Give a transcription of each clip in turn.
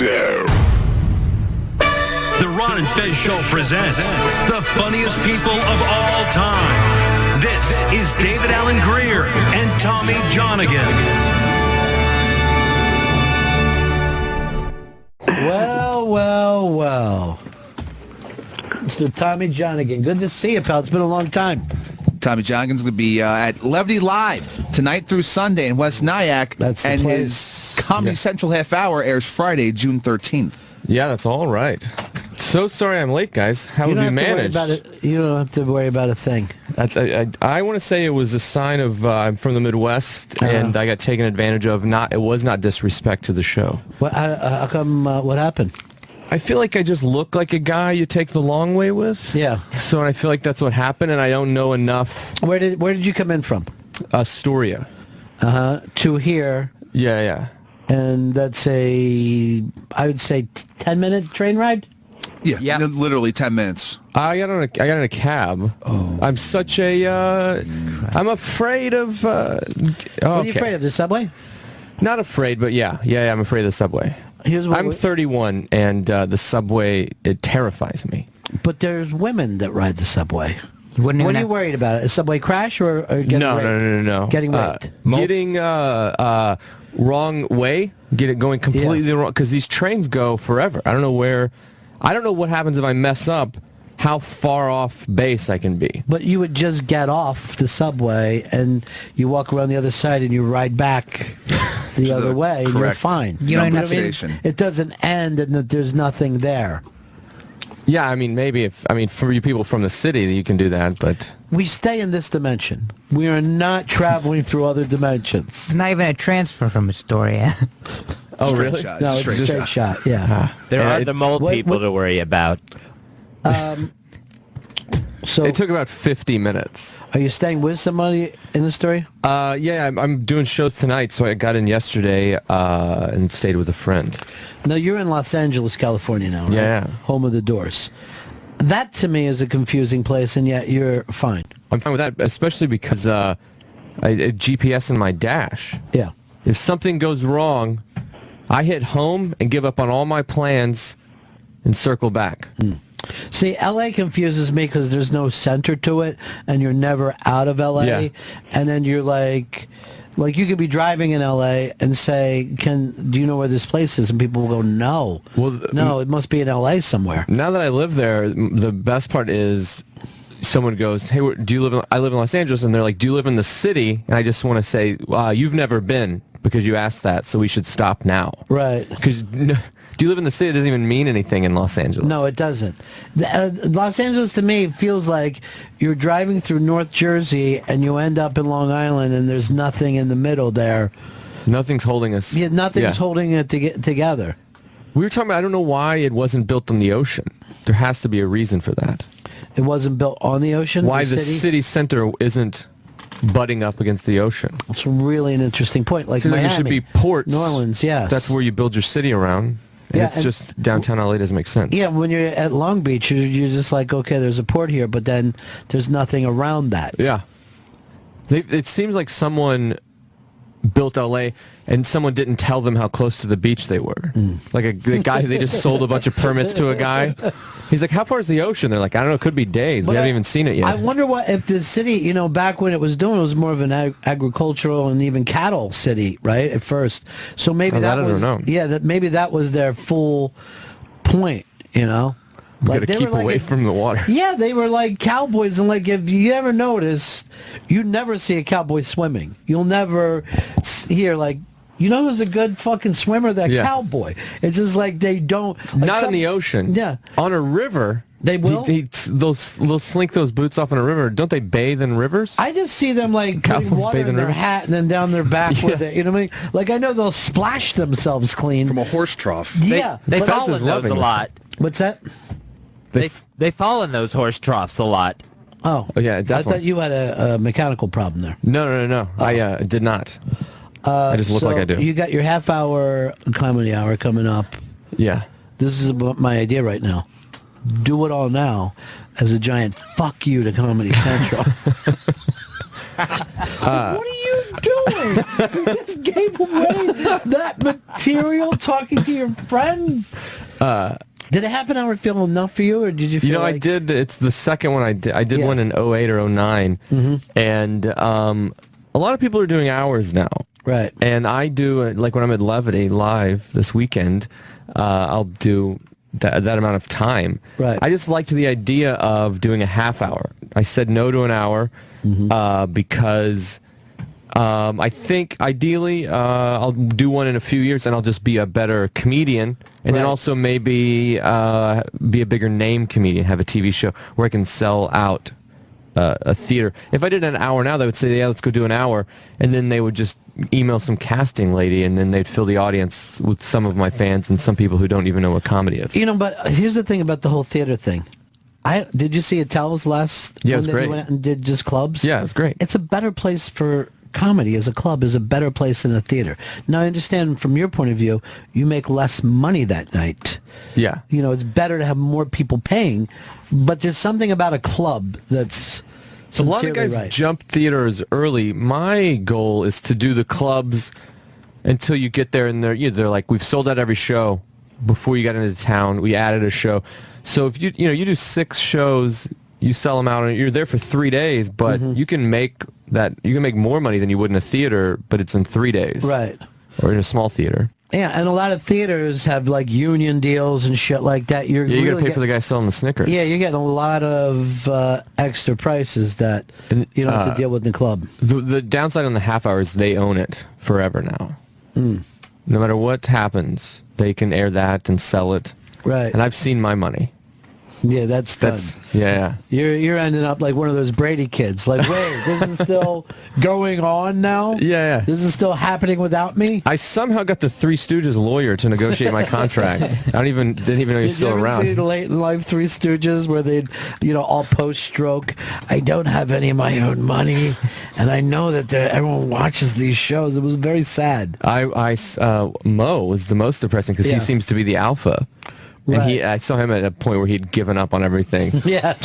The Ron and Fez Show presents the funniest people of all time. This is David Allen Greer and Tommy Johnagin. Well. Mr. Tommy Johnagin. Good to see you, pal. It's been a long time. Tommy Johnagin going to be at Levity Live tonight through Sunday in West Nyack. That's the and place. His Comedy Central half hour airs Friday, June 13th. Yeah, that's all right. So sorry I'm late, guys. How have you managed? You don't have to worry about a thing. I want to say it was a sign of I'm from the Midwest, and I got taken advantage of. It was not disrespect to the show. How come? What happened? I feel like I just look like a guy you take the long way with. Yeah. So I feel like that's what happened, and I don't know enough. Where did you come in from? Astoria. To here. Yeah. And that's I would say 10-minute train ride. Yeah, literally 10 minutes. I got in a cab. Oh. I'm such a. I'm afraid of. What are you afraid of? The subway? Not afraid, but yeah. I'm afraid of the subway. I'm 31, and the subway, it terrifies me. But there's women that ride the subway. What are you worried about? A subway crash or getting raped? No. Getting raped? Getting wrong way. Going completely wrong, because these trains go forever. I don't know what happens if I mess up, how far off base I can be. But you would just get off the subway and you walk around the other side and you ride back the other way and you're fine. You know what I mean? It doesn't end and that there's nothing there. Yeah, I mean, for you people from the city, you can do that, but... We stay in this dimension. We are not traveling through other dimensions. It's not even a transfer from Astoria. Oh, really? No, it's a straight shot, yeah. There are the mole people to worry about. So it took about 50 minutes. Are you staying with somebody in the story? Yeah, I'm doing shows tonight, so I got in yesterday and stayed with a friend. No, you're in Los Angeles, California now, right? Yeah. Home of the Doors. That, to me, is a confusing place, and yet you're fine. I'm fine with that, especially because I GPS in my dash. Yeah. If something goes wrong, I hit home and give up on all my plans and circle back. See, L.A. confuses me because there's no center to it, and you're never out of L.A. Yeah. And then you're like you could be driving in L.A. and say, do you know where this place is? And people will go, no. Well, no, it must be in L.A. somewhere. Now that I live there, the best part is someone goes, hey, do you live I live in Los Angeles, and they're like, do you live in the city? And I just want to say, you've never been because you asked that, so we should stop now. Right. Because... Do you live in the city? It doesn't even mean anything in Los Angeles. No, it doesn't. Los Angeles, to me, feels like you're driving through North Jersey and you end up in Long Island and there's nothing in the middle there. Nothing's holding us. Yeah, nothing's holding it together. We were talking about, I don't know why it wasn't built on the ocean. There has to be a reason for that. It wasn't built on the ocean? Why the city center isn't butting up against the ocean. It's really an interesting point. Like Miami, there should be ports. New Orleans, yes. That's where you build your city around. And it's just downtown LA doesn't make sense. Yeah, when you're at Long Beach, you're just like, okay, there's a port here, but then there's nothing around that. Yeah. It seems like someone built LA and someone didn't tell them how close to the beach they were. Like the guy, they just sold a bunch of permits to a guy. He's like, how far is the ocean? They're like, I don't know, it could be days. We haven't even seen it yet. I wonder if the city, back when it was doing, it was more of an agricultural and even cattle city, right, at first. So maybe I don't know. Yeah, maybe that was their full point, We gotta keep away from the water. Yeah, they were like cowboys, and like if you ever notice, you never see a cowboy swimming. You'll never hear who's a good fucking swimmer? That cowboy. It's just like they don't. Not in the ocean. Yeah, on a river. They will. They'll slink those boots off in a river. Don't they bathe in rivers? I just see them putting water in their hat and then down their back with it. You know what I mean? Like I know they'll splash themselves clean from a horse trough. Yeah, they fall in those a lot. What's that? They fall in those horse troughs a lot. Oh yeah, definitely. I thought you had a mechanical problem there. No. Oh. I did not. I just look like I do. You got your half-hour comedy hour coming up. Yeah. This is my idea right now. Do it all now as a giant fuck you to Comedy Central. What are you doing? doing? You just gave away that material talking to your friends. Did a half an hour feel enough for you, or did you feel I did. It's the second one I did. I did one in 08 or 09. And a lot of people are doing hours now. Right. And I do, like when I'm at Levity live this weekend, I'll do that amount of time. Right. I just liked the idea of doing a half hour. I said no to an hour because I think ideally I'll do one in a few years and I'll just be a better comedian, and then also maybe be a bigger name comedian, have a TV show where I can sell out a theater. If I did an hour now, they would say, yeah, let's go do an hour, and then they would just email some casting lady, and then they'd fill the audience with some of my fans and some people who don't even know what comedy is. But here's the thing about the whole theater thing. Did you see Attell's last? Yeah, it was one that great. you went out and did just clubs? Yeah, it was great. It's a better place for comedy as a club is a better place than a theater. Now, I understand from your point of view, you make less money that night. Yeah. It's better to have more people paying, but there's something about a club that's So a lot of guys jump theaters early. My goal is to do the clubs until you get there, and they're like, we've sold out every show before you got into town. We added a show. So if you do 6 shows, you sell them out, and you're there for 3 days, but you can make more money than you would in a theater, but it's in 3 days. Right. Or in a small theater. Yeah, and a lot of theaters have like union deals and shit like that. You got to pay for the guy selling the Snickers. Yeah, you're getting a lot of extra prices that you don't have to deal with in the club. The downside on the half hour is they own it forever now. No matter what happens, they can air that and sell it. Right. And I've seen my money. Yeah, that's yeah. You're ending up like one of those Brady kids. Like, wait, this is still going on now? Yeah. This is still happening without me? I somehow got the Three Stooges lawyer to negotiate my contract. I didn't even know he was still around. Did you ever see the late in life Three Stooges where they'd, all post-stroke, I don't have any of my own money, and I know that everyone watches these shows. It was very sad. Mo was the most depressing because he seems to be the alpha. Right. And I saw him at a point where he'd given up on everything. Yeah.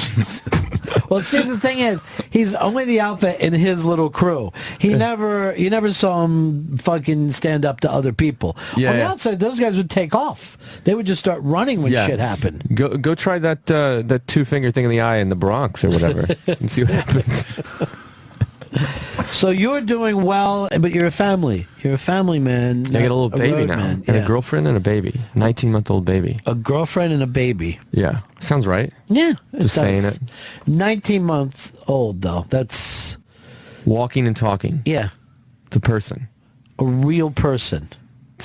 Well, see, the thing is, he's only the alpha in his little crew. You never saw him fucking stand up to other people. Yeah, On the outside, those guys would take off. They would just start running when shit happened. Go try that 2-finger thing in the eye in the Bronx or whatever and see what happens. So you're doing well, but you're a family. You're a family man. I got a little baby now. Man. And a girlfriend and a baby. 19-month-old baby. A girlfriend and a baby. Yeah. Sounds right. Yeah. Just saying it. 19 months old, though. That's... Walking and talking. Yeah. It's a person. A real person.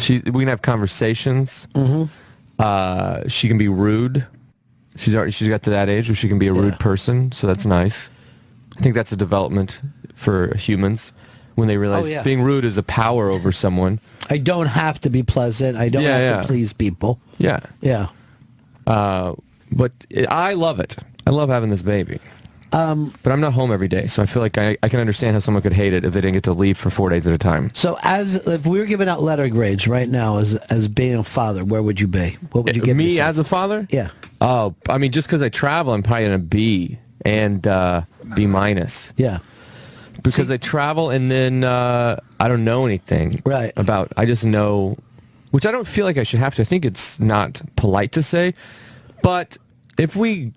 We can have conversations. She can be rude. She's got to that age where she can be a rude person, so that's nice. I think that's a development for humans when they realize being rude is a power over someone. I don't have to be pleasant. I don't have to please people. Yeah. Yeah. But I love it. I love having this baby. But I'm not home every day, so I feel like I can understand how someone could hate it if they didn't get to leave for 4 days at a time. So if we were giving out letter grades right now as being a father, where would you be? What would you give me yourself? as a father? Yeah. Oh, I mean, just because I travel, I'm probably in a B and B minus. Yeah. Because I travel and then I don't know anything about. I just know, which I don't feel like I should have to. I think it's not polite to say, but if we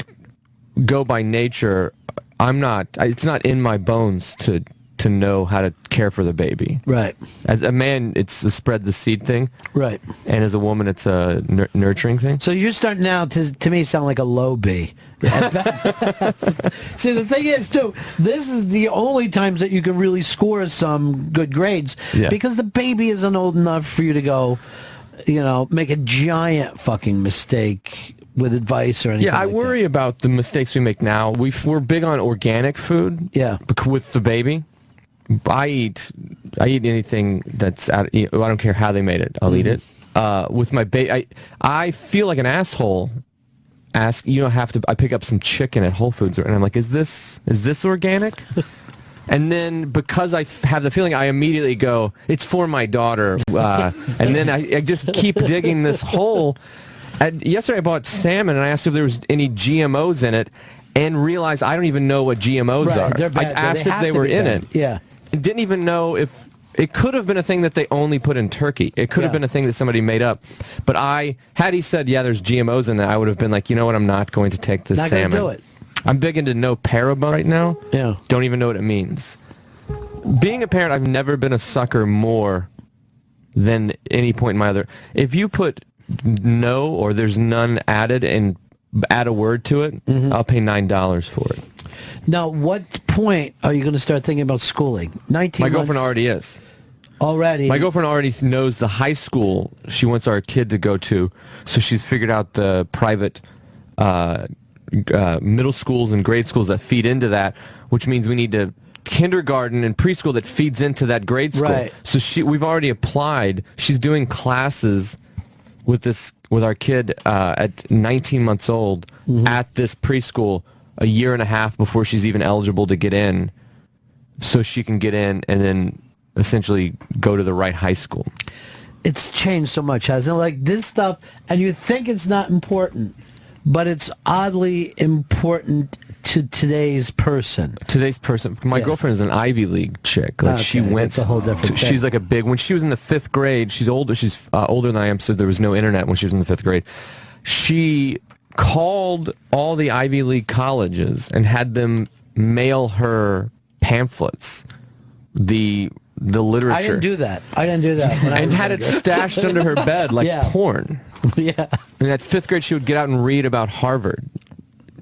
go by nature, I'm not. It's not in my bones to know how to care for the baby. Right. As a man, it's a spread the seed thing. Right. And as a woman, it's a nurturing thing. So you're starting now to me sound like a low B. See, the thing is, too, this is the only times that you can really score some good grades because the baby isn't old enough for you to go, make a giant fucking mistake with advice or anything. Yeah, I worry about the mistakes we make now. We're big on organic food. Yeah. With the baby. I eat anything that's I don't care how they made it. I'll eat it. With my baby, I feel like an asshole. I pick up some chicken at Whole Foods and I'm like, is this organic? And then because I have the feeling, I immediately go, it's for my daughter. And then I just keep digging this hole. Yesterday I bought salmon and I asked if there was any GMOs in it and realized I don't even know what GMOs are. They're bad. I asked if they were in it. Yeah. And didn't even know if it could have been a thing that they only put in turkey. It could have been a thing that somebody made up. But had he said, yeah, there's GMOs in that, I would have been like, you know what, I'm not going to take this salmon. Not going to do it. I'm big into no parabon right now. Yeah. Don't even know what it means. Being a parent, I've never been a sucker more than any point in my other. If you put no or there's none added and add a word to it, I'll pay $9 for it. Now, what point are you going to start thinking about schooling? 19 My girlfriend months already is. already. My girlfriend already knows the high school she wants our kid to go to, so she's figured out the private middle schools and grade schools that feed into that, which means we need to kindergarten and preschool that feeds into that grade school. Right. So we've already applied. She's doing classes with our kid at 19 months old at this preschool a year and a half before she's even eligible to get in, so she can get in and then essentially go to the right high school. It's changed so much, hasn't it? Like this stuff, and you think it's not important, but it's oddly important to today's person. My girlfriend is an Ivy League chick. Like she went. That's a whole different thing. She's like a big. When she was in the 5th grade, she's older. She's older than I am, so there was no internet when she was in the 5th grade. She called all the Ivy League colleges and had them mail her pamphlets, the literature. I didn't do that. When I and was had it younger. stashed under her bed like Yeah. porn. Yeah. In that 5th grade, she would get out and read about Harvard,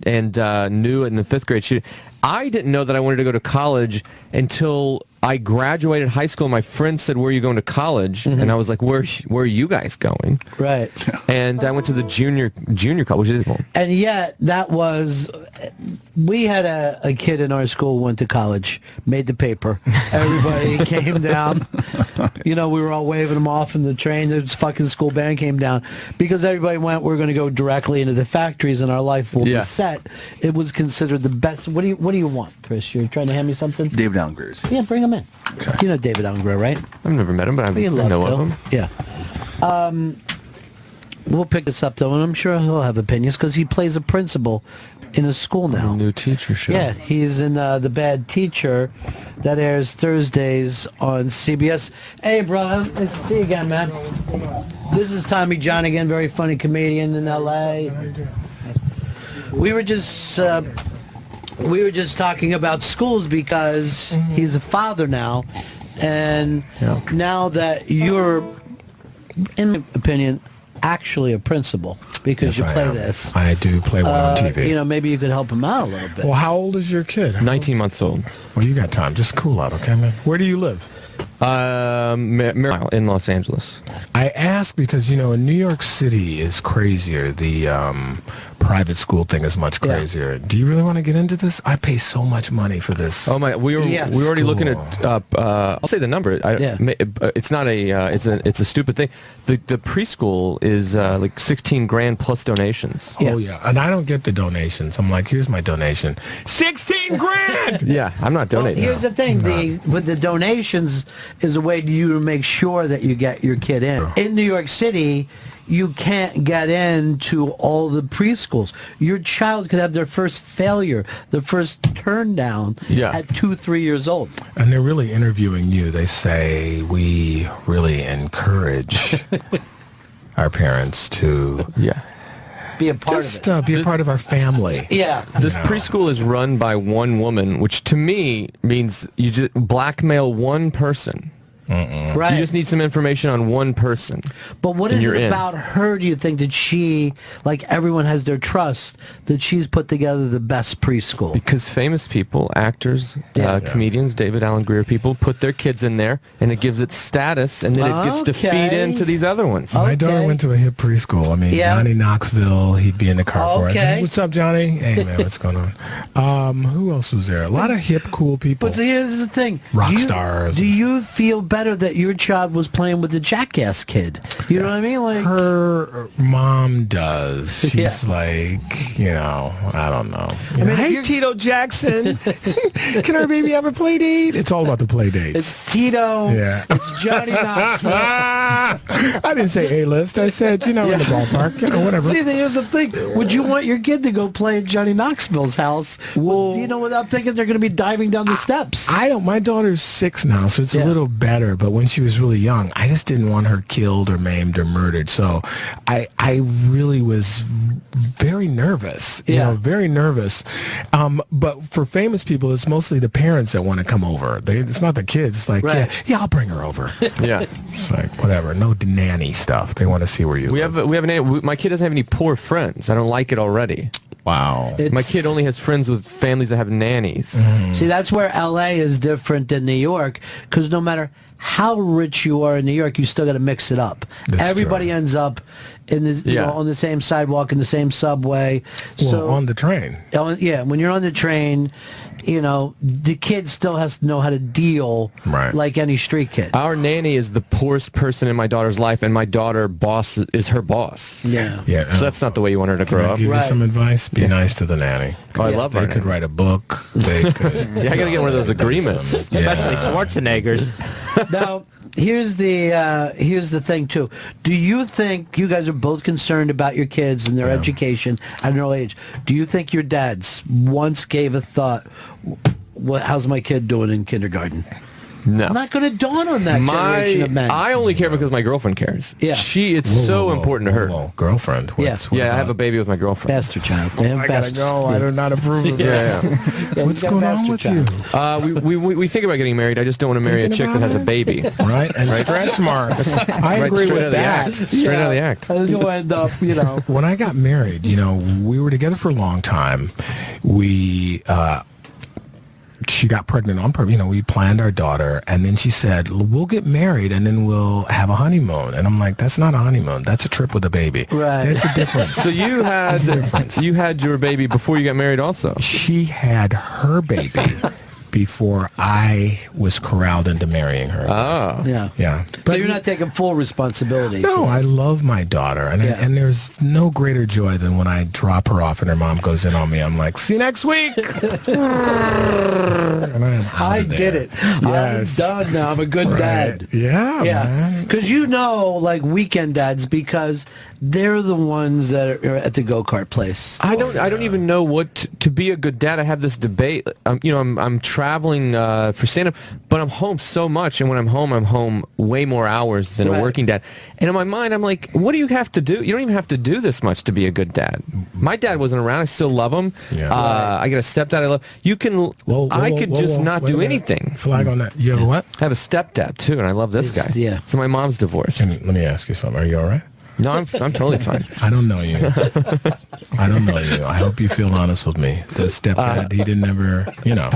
and knew it in the 5th grade. I didn't know that I wanted to go to college until I graduated high school. My friend said, "Where are you going to college?" And I was like, "Where are you guys going?" Right. And I went to the junior college. And yet, we had a kid in our school who went to college, made the paper. Everybody came down. We were all waving them off in the train. The fucking school band came down. Because everybody went, we're going to go directly into the factories and our life will be set. It was considered the best. What do you want, Chris? You're trying to hand me something? David Allen Greer's. Yeah, bring him in. Okay. You know David Allen Greer, right? I've never met him, but I know of him. Yeah. We'll pick this up, though, and I'm sure he'll have opinions, because he plays a principal in a school now. A new teacher show. Yeah, he's in The Bad Teacher. That airs Thursdays on CBS. Hey, bro, nice to see you again, man. This is Tommy Johnagin, very funny comedian in L.A. We were just talking about schools because he's a father now, and now that you're, in my opinion, actually a principal because you play this. I do play one on TV. Maybe you could help him out a little bit. Well, how old is your kid? 19 months old. Well, you got time. Just cool out, okay, man? Where do you live? In Los Angeles. I ask because, in New York City is crazier. The private school thing is much crazier. Do you really want to get into this? I pay so much money for this. Oh my! We were already looking at. I'll say the number. It's not a. It's a stupid thing. The preschool is like 16 grand plus donations. Oh yeah, and I don't get the donations. I'm like, here's my donation. 16 grand. Yeah, I'm not donating. Well, here's the thing: with the donations is a way for you to make sure that you get your kid in. In New York City, you can't get into all the preschools. Your child could have their first failure, their first turn down at 2-3 years old. And they're really interviewing you. They say, we really encourage our parents to be a part of it. Be a part of our family. Yeah. This preschool is run by one woman, which to me means you just blackmail one person. Right. You just need some information on one person. But what is it about her, do you think, that she, like everyone has their trust, that she's put together the best preschool? Because famous people, actors, comedians, David Allen Greer people, put their kids in there, and it gives it status, and then it gets to feed into these other ones. My daughter went to a hip preschool. I mean, Johnny Knoxville, he'd be in the carport. Okay. What's up, Johnny? Hey, man, what's going on? Who else was there? A lot of hip, cool people. But here's the thing. Rock stars. Do you feel better that your child was playing with the Jackass kid? You know what I mean? Like her mom mom does. She's like, I don't know. Hey, Tito Jackson, can our baby have a play date? It's all about the play dates. It's Tito. Yeah. It's Johnny Knoxville. I didn't say A-list. I said, in the ballpark, whatever. See, here's the thing. Would you want your kid to go play at Johnny Knoxville's house, without thinking they're going to be diving down the steps? I don't. My daughter's 6 now, so it's a little better. But when she was really young, I just didn't want her killed or maimed or murdered. So I really was very nervous. Very nervous. But for famous people, it's mostly the parents that want to come over. It's not the kids. It's like, yeah, I'll bring her over. Yeah. It's like, whatever. No nanny stuff. They want to see where you live. We have a nanny. My kid doesn't have any poor friends. I don't like it already. Wow. My kid only has friends with families that have nannies. See, that's where L.A. is different than New York, because no matter how rich you are in New York, you still got to mix it up. Everybody ends up in the, on the same sidewalk, in the same subway. Well, on the train. When you're on the train, the kid still has to know how to deal like any street kid. Our nanny is the poorest person in my daughter's life, and my daughter boss is her boss. Yeah. So that's not the way you want her to grow up. Give you some advice? Be nice to the nanny. I love her. They could write a book. They could. I got to get one of those agreements. Especially Schwarzenegger's. Now, here's the thing too. Do you think you guys are both concerned about your kids and their education at an early age? Do you think your dads once gave a thought, how's my kid doing in kindergarten? No. Not going to dawn on that generation of men. I only care because my girlfriend cares. Yeah. It's so important to her. Girlfriend? Yeah, I have a baby with my girlfriend. Bastard child. I gotta go. I do not approve of this. What's going on with you? We think about getting married. I just don't want to marry a chick that has a baby. Right? And stretch marks. I agree with that. Straight out of the act. And you'll end up, When I got married, we were together for a long time. She got pregnant on purpose. We planned our daughter, and then she said, we'll get married, and then we'll have a honeymoon. And I'm like, that's not a honeymoon. That's a trip with a baby. Right. That's a difference. So you had your baby before you got married also? She had her baby before I was corralled into marrying her. Oh. Yeah. But so you're not taking full responsibility. No, I love my daughter. And there's no greater joy than when I drop her off and her mom goes in on me. I'm like, see you next week. And I did it. Yes. I'm done now. I'm a good dad. Yeah. Because like weekend dads, because they're the ones that are at the go-kart place. I don't even know what to be a good dad. I have this debate. I'm traveling for stand-up, but I'm home so much, and when I'm home way more hours than a working dad. And in my mind, I'm like, what do you have to do? You don't even have to do this much to be a good dad. My dad wasn't around. I still love him. Yeah. I got a stepdad I love. You can. I could just not do anything. Flag on that. You have what? I have a stepdad too, and I love this guy. Yeah. So my mom's divorced. Let me ask you something. Are you all right? No, I'm totally fine. I don't know you. I hope you feel honest with me. The stepdad, he didn't ever, No.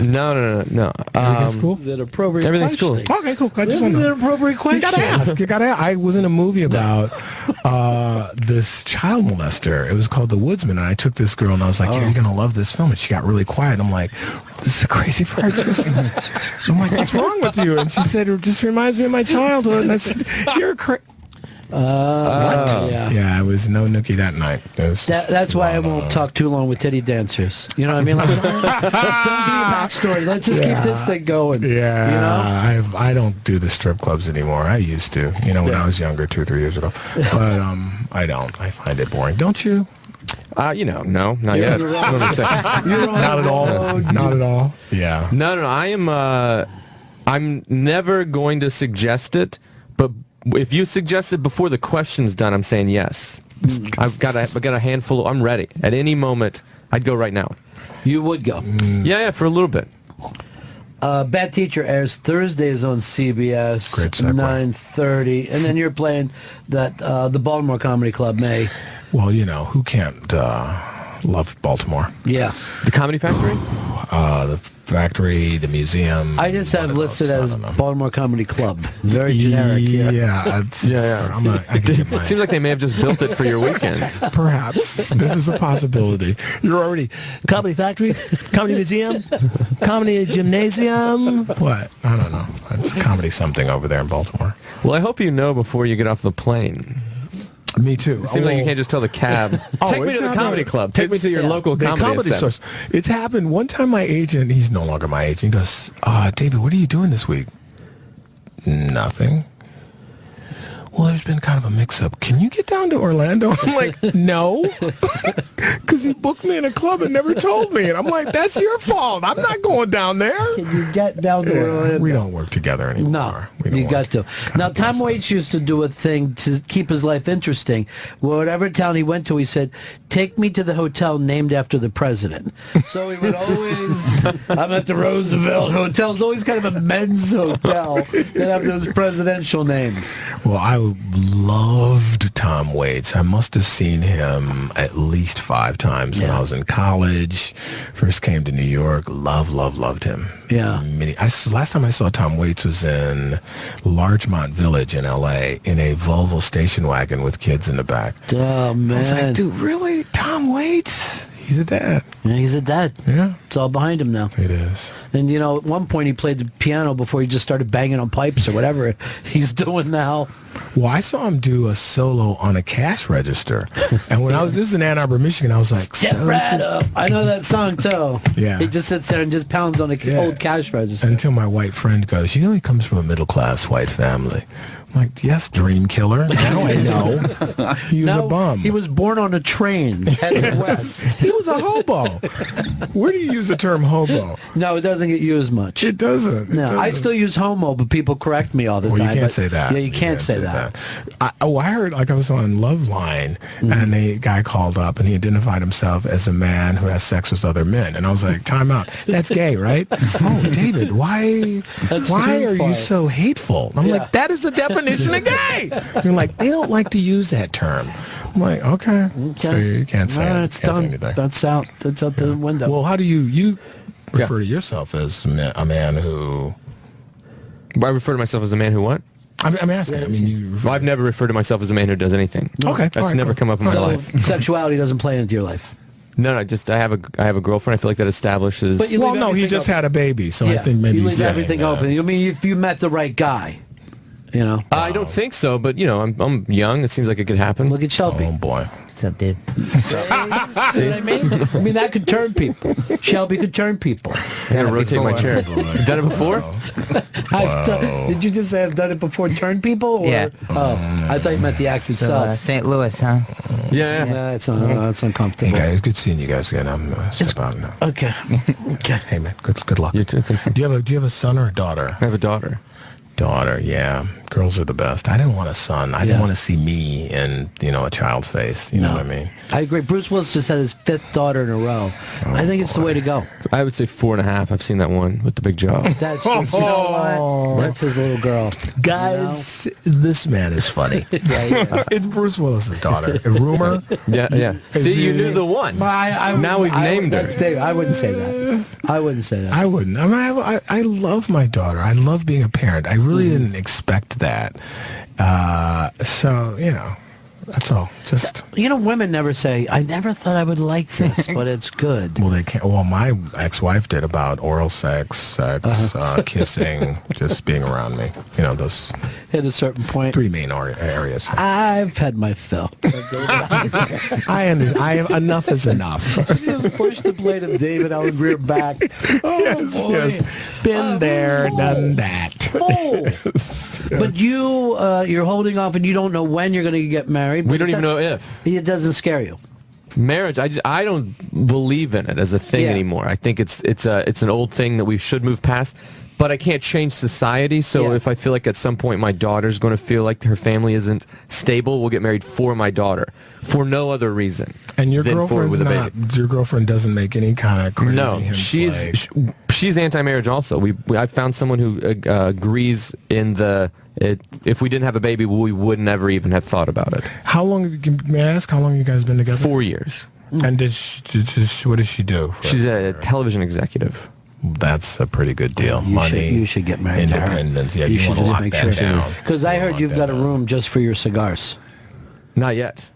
Everything's cool? Is it appropriate? Everything's cool. Okay, cool. I just This is an appropriate question. You gotta ask. I was in a movie about this child molester. It was called The Woodsman, and I took this girl, and I was like, you're gonna love this film. And she got really quiet. I'm like, this is a crazy part. I'm like, what's wrong with you? And she said, it just reminds me of my childhood. And I said, you're crazy. What? Yeah, it was no nookie that night. That's why I won't talk too long with titty dancers. You know what I mean? Like, don't give me a backstory. Let's just keep this thing going. Yeah, I don't do the strip clubs anymore. I used to, when I was younger, 2 or 3 years ago. But I don't. I find it boring. Don't you? No, not yet. Not at all. Not at all. Yeah. No. I'm never going to suggest it, but if you suggest it before the question's done, I'm saying yes. I've got a handful. I'm ready. At any moment, I'd go right now. You would go. Yeah, for a little bit. Bad Teacher airs Thursdays on CBS, Great segue. 9:30, and then you're playing that the Baltimore Comedy Club May. Well, who can't love Baltimore? Yeah. The Comedy Factory? The Factory, the museum. I just have listed as Baltimore Comedy Club. Very generic. Yeah. It seems like they may have just built it for your weekend. Perhaps. This is a possibility. You're already Comedy Factory, Comedy Museum, Comedy Gymnasium. What? I don't know. It's comedy something over there in Baltimore. Well, I hope you know before you get off the plane. Me too. It seems like you can't just tell the cab, take me to the comedy club. Take me to your local comedy source. It's happened. One time my agent, he's no longer my agent, he goes, David, what are you doing this week? Nothing. Well, there's been kind of a mix-up. Can you get down to Orlando? I'm like, no. Because he booked me in a club and never told me. And I'm like, that's your fault. I'm not going down there. Can you get down to Orlando? We don't work together anymore. No, we don't you got to. Now, Tom Waits used to do a thing to keep his life interesting. Whatever town he went to, he said, take me to the hotel named after the president. So he would always, I'm at the Roosevelt Hotel. It's always kind of a men's hotel that have those presidential names. Well, I loved Tom Waits. I must have seen him at least 5 times when I was in college. First came to New York. Loved him. Yeah. Last time I saw Tom Waits was in Larchmont Village in L.A. in a Volvo station wagon with kids in the back. Oh, man. I was like, dude, really? Tom Waits? He's a dad. Yeah, he's a dad. Yeah. It's all behind him now. It is. And, you know, at one point he played the piano before he just started banging on pipes or whatever he's doing now. Well, I saw him do a solo on a cash register. And when this was in Ann Arbor, Michigan, I was like, Get right up. I know that song, too. Yeah. He just sits there and just pounds on the old cash register. Until my white friend goes, you know, he comes from a middle-class white family. I'm like, yes, dream killer. Now I know. He was a bum. He was born on a train heading west. He was a hobo. Where do you use the term hobo? No, it doesn't get used much. It doesn't. I still use homo, but people correct me all the time. Well, you can't say that. Yeah, you can't say that. I heard, I was on Love Line, and a guy called up, and he identified himself as a man who has sex with other men. And I was like, time out. That's gay, right? Oh, David, why are you so hateful? I'm like, that is the definition of gay. You're like, they don't like to use that term. I'm like, okay. So you can't say it. It's done. That's out. That's out the window. Well, how do you refer to yourself as a man who... I refer to myself as a man who what? I'm asking. I mean, I've never referred to myself as a man who does anything. Okay. That's never come up in my life. Sexuality doesn't play into your life. No, I have a girlfriend. I feel like that establishes... But he just had a baby, so I think maybe you leave everything open. I mean, if you met the right guy, you know. I don't think so, but, you know, I'm young. It seems like it could happen. Look at Shelby. Oh, boy. What's up, dude? See what I mean? I mean, that could turn people. Shelby could turn people. I gotta rotate my chair. You done it before? Did you just say I've done it before? Turn people? Or, Yeah. Oh, I thought you meant the act So, itself. St. Louis, huh? Yeah. It's uncomfortable. Hey, guys, good seeing you guys again. I'm step out now. Okay. Okay. Hey, man, good luck. You too. Do you have a son or a daughter? I have a daughter. Daughter, yeah. Girls are the best. I didn't want a son. I didn't want to see me in, a child's face. You know what I mean? I agree. Bruce Willis just had his 5th daughter in a row. I think it's the way to go. I would say 4.5. I've seen that one with the big jaw. That's just, that's his little girl. Guys, this man is funny. It's Bruce Willis's daughter. A rumor? Yeah. See, you knew the one. Now we've named her. That's Dave. I wouldn't say that. I wouldn't. I mean, I love my daughter. I love being a parent. I really didn't expect that. So, that's all. Just women never say, I never thought I would like this, but it's good. Well, they can't. Well, my ex-wife did about oral sex, kissing, just being around me. Those at a certain point. 3 main areas. I've had my fill. I am. Enough is enough. Just push the blade of David Allen Greer back. Yes. Been there, done that. Yes. But you're holding off, and you don't know when you're going to get married. We don't even know if. It doesn't scare you. Marriage, I don't believe in it as a thing anymore. I think it's an old thing that we should move past. But I can't change society, so if I feel like at some point my daughter's going to feel like her family isn't stable, we'll get married for my daughter, for no other reason. And your girlfriend's not. Your girlfriend doesn't make any kind of crazy. No, she's anti-marriage also. I found someone who agrees in the. If we didn't have a baby, we would never even have thought about it. How long? May I ask how long you guys been together? 4 years. And what does she do? She's a television executive. That's a pretty good deal. You should get married. Independence. Yeah, you want to lock that down. Because I heard you've got a room just for your cigars. Not yet.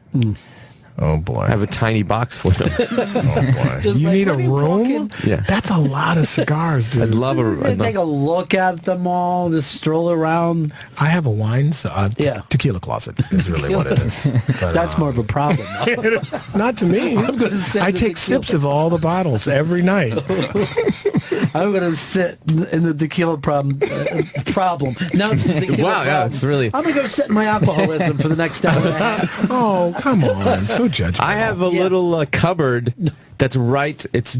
Oh boy. I have a tiny box for them. Oh boy. Just You like, need a let me walk room? in. Yeah. That's a lot of cigars, dude. I'd love Take a look at them all, just stroll around. I have a wine, Yeah. tequila closet is really what it is. But, That's more of a problem. not to me. I'm gonna sit I in the take tequila- sips of all the bottles every night. I'm going to sit in the tequila problem. Now it's the tequila Wow, yeah, problem. it's really- I'm going to go sit in my alcoholism for the next hour and a half. Oh, come on. So judgmental. I have a little cupboard that's right. It's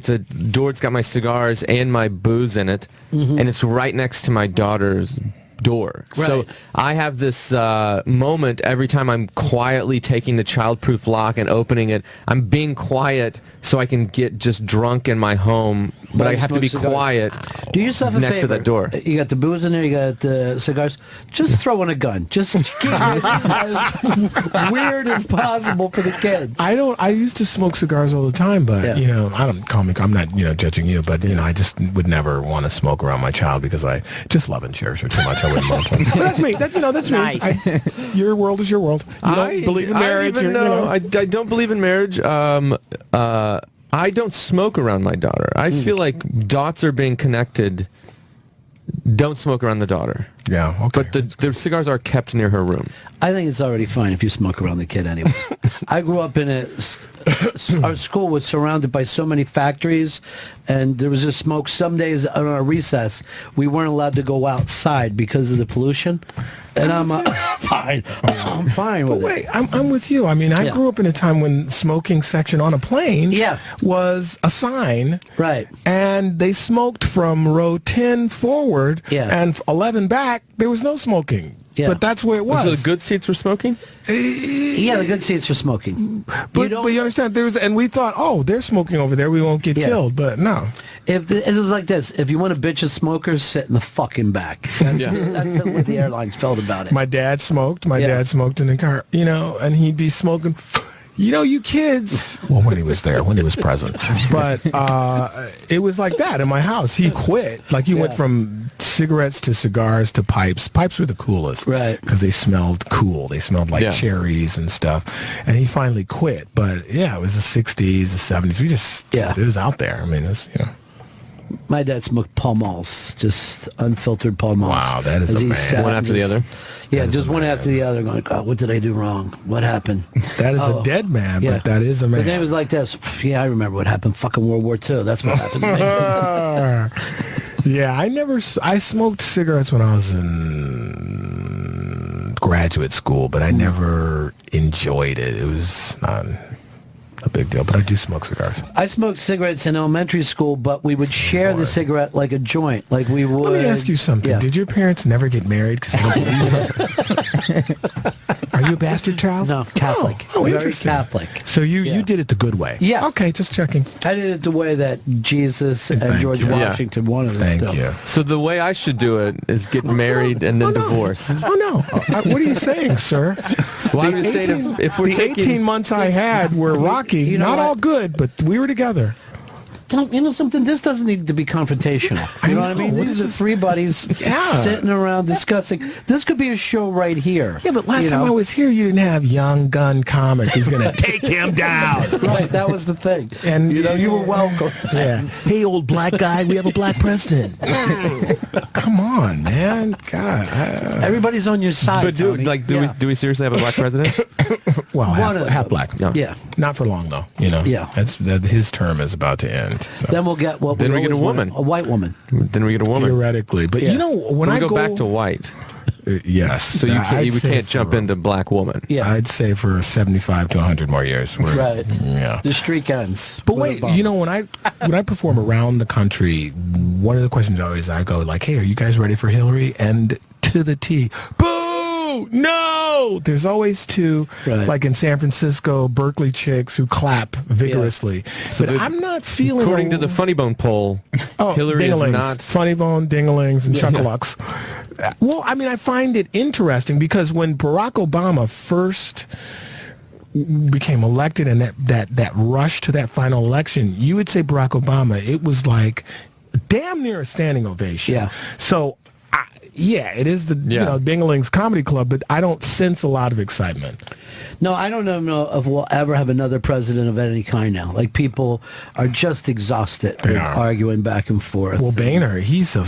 a door. It's got my cigars and my booze in it, and it's right next to my daughter's door. So Right. I have this moment every time I'm quietly taking the childproof lock and opening it. I'm being quiet so I can get just drunk in my home, but While I you have to smoke be cigars. quiet Do yourself a next to favor. that door. You got the booze in there. You got the cigars. Just throw in a gun. Just keep it as weird as possible for the kid. I used to smoke cigars all the time, but Yeah. I'm not judging you, but I just would never want to smoke around my child because I just love and cherish her too much. I wouldn't smoke. But that's me. That's Nice. me. Your world is your world. You don't believe in marriage. I don't even know. I don't believe in marriage. I don't smoke around my daughter. I feel like dots are being connected. Don't smoke around the daughter. Yeah, okay. But the cigars are kept near her room. I think it's already fine if you smoke around the kid anyway. I grew up in our school was surrounded by so many factories, and there was just smoke. Some days on our recess, we weren't allowed to go outside because of the pollution. And I'm fine. I'm fine with But wait, it. I'm with you. I mean, I Yeah. grew up in a time when smoking section on a plane was a sign. Right. And they smoked from row 10 forward and 11 back. There was no smoking. Yeah. But that's where it was. So the good seats were smoking? Yeah, the good seats for smoking. But you understand, and we thought, oh, they're smoking over there. We won't get killed. But no. If it was like this, if you want to bitch at smokers, sit in the fucking back. That's what the airlines felt about it. My dad smoked. My dad smoked in the car, and he'd be smoking. You kids. Well, when he was there, when he was present. But it was like that in my house. He quit. Like he went from cigarettes to cigars to pipes. Pipes were the coolest. Right. Because they smelled cool. They smelled like cherries and stuff. And he finally quit. But yeah, it was the 60s, the 70s. We just, it was out there. I mean, it was, My dad smoked Pall Malls, just unfiltered Pall Malls. Wow, that is As a he man. sat One after the other? Yeah, just one after the other. Going, God, what did I do wrong? What happened? That is a dead man, but that is a man. But then it was like this. Yeah, I remember what happened. Fucking World War II. That's what happened to me. Yeah, I smoked cigarettes when I was in graduate school, but I never enjoyed it. It was not a big deal, but I do smoke cigars. I smoked cigarettes in elementary school, but we would share the cigarette like a joint. Like we would. Let me ask you something. Yeah. Did your parents never get married because they don't believe in it? Are you a bastard child? No, Catholic. Oh, Very interesting. Catholic. So you did it the good way. Yeah. Okay, just checking. I did it the way that Jesus and Thank George you. Washington wanted us Thank to. you. So the way I should do it is get married and then divorced. Oh, no. What are you saying, sir? Well, I'm just saying if we're the taking 18 months I had were rocky. You know Not what? all good, but we were together. You know something? This doesn't need to be confrontational. You know what I mean? What These is are this? three buddies sitting around discussing. This could be a show right here. Yeah, but last you time know? I was here, you didn't have young gun comic who's going to take him down. Right, that was the thing. And you were welcome. Yeah. Hey, old black guy, we have a black president. Come on, man. God. Everybody's on your side. But Tony. do we seriously have a black president? Well, One of half black. No. Yeah. Not for long, though. Yeah. His term is about to end. So. Then we'll get what Then we we get a always woman. wanted, a white woman. Then we get a woman. Theoretically. But Yeah. when we I go back to white. Yes. So we can't jump into black woman. Yeah. I'd say for 75 to 100 more years. Right. Yeah. The streak ends. But with wait, a bomb. when I perform around the country, one of the questions always I go like, "Hey, are you guys ready for Hillary?" And to the T, boo! No! There's always two, like in San Francisco, Berkeley chicks who clap vigorously. So but I'm not feeling. According to the Funny Bone poll, Hillary is dinglings, not. funny bone, dinglings, and chuckalucks. Well, I mean, I find it interesting because when Barack Obama first became elected and that rush to that final election, you would say Barack Obama, it was like damn near a standing ovation. Yeah. So Yeah, it is the Dingling's Comedy Club, but I don't sense a lot of excitement. No, I don't know if we'll ever have another president of any kind now. Like, people are just exhausted with arguing back and forth. Well, Boehner,